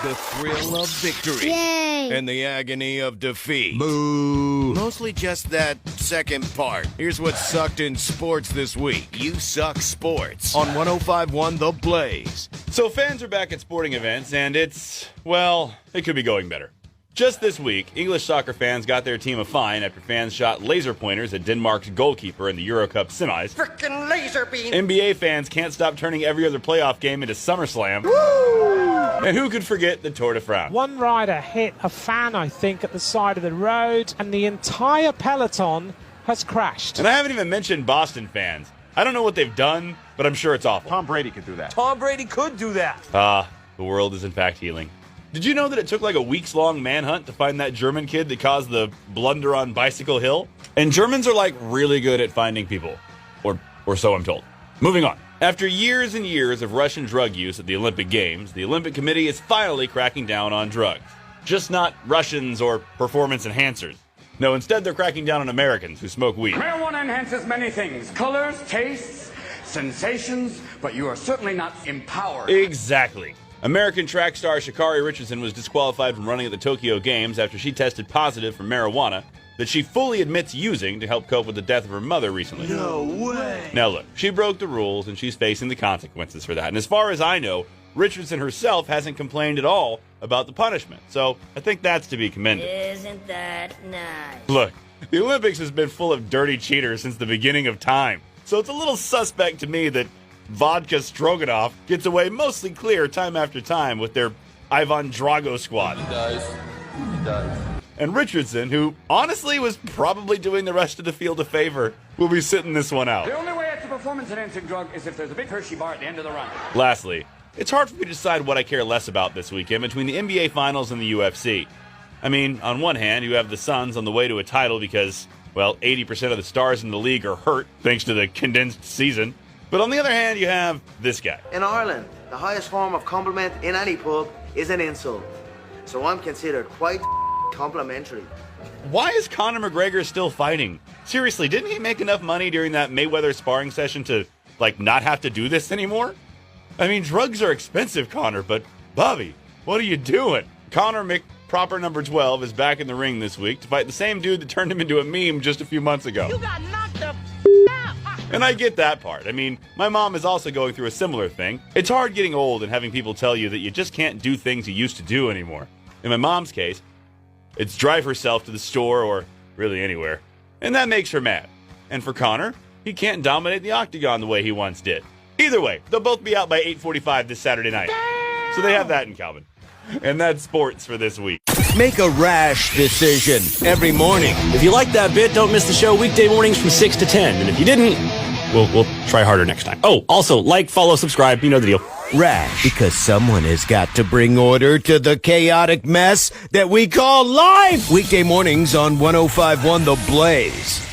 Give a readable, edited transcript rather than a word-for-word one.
The thrill of victory. Yay! And the agony of defeat. Boo! Mostly just that second part. Here's what sucked in sports this week. You Suck Sports on 105.1 The Blaze. So fans are back at sporting events, and it could be going better. Just this week, English soccer fans got their team a fine after fans shot laser pointers at Denmark's goalkeeper in the Euro Cup semis. Frickin' laser beam! NBA fans can't stop turning every other playoff game into SummerSlam. Woo! And who could forget the Tour de France? One rider hit a fan, I think, at the side of the road, and the entire peloton has crashed. And I haven't even mentioned Boston fans. I don't know what they've done, but I'm sure it's awful. Tom Brady could do that. Tom Brady could do that. The world is in fact healing. Did you know that it took like a weeks-long manhunt to find that German kid that caused the blunder on Bicycle Hill? And Germans are like really good at finding people. Or so I'm told. Moving on. After years and years of Russian drug use at the Olympic Games, the Olympic Committee is finally cracking down on drugs. Just not Russians or performance enhancers. No, instead they're cracking down on Americans who smoke weed. Marijuana enhances many things. Colors, tastes, sensations, but you are certainly not empowered. Exactly. American track star Sha'Carri Richardson was disqualified from running at the Tokyo Games after she tested positive for marijuana that she fully admits using to help cope with the death of her mother recently. No way! Now look, she broke the rules and she's facing the consequences for that. And as far as I know, Richardson herself hasn't complained at all about the punishment. So I think that's to be commended. Isn't that nice? Look, the Olympics has been full of dirty cheaters since the beginning of time. So it's a little suspect to me that Vodka Stroganoff gets away mostly clear time after time with their Ivan Drago squad. He does. And Richardson, who honestly was probably doing the rest of the field a favor, will be sitting this one out. The only way it's a performance-enhancing drug is if there's a big Hershey bar at the end of the run. Lastly, it's hard for me to decide what I care less about this weekend between the NBA Finals and the UFC. I mean, on one hand, you have the Suns on the way to a title because, 80% of the stars in the league are hurt thanks to the condensed season. But on the other hand, you have this guy. In Ireland, the highest form of compliment in any pub is an insult. So I'm considered quite complimentary. Why is Conor McGregor still fighting? Seriously, didn't he make enough money during that Mayweather sparring session to, not have to do this anymore? I mean, drugs are expensive, Conor, but Bobby, what are you doing? Conor McProper number 12 is back in the ring this week to fight the same dude that turned him into a meme just a few months ago. You got knocked the out! And I get that part. I mean, my mom is also going through a similar thing. It's hard getting old and having people tell you that you just can't do things you used to do anymore. In my mom's case, it's drive herself to the store or really anywhere. And that makes her mad. And for Conor, he can't dominate the octagon the way he once did. Either way, they'll both be out by 8:45 this Saturday night. So they have that in common. And that's sports for this week. Make a rash decision every morning. If you like that bit, don't miss the show weekday mornings from 6 to 10. And if you didn't, we'll try harder next time. Oh, also, follow, subscribe. You know the deal. Rash, because someone has got to bring order to the chaotic mess that we call life. Weekday mornings on 105.1 The Blaze.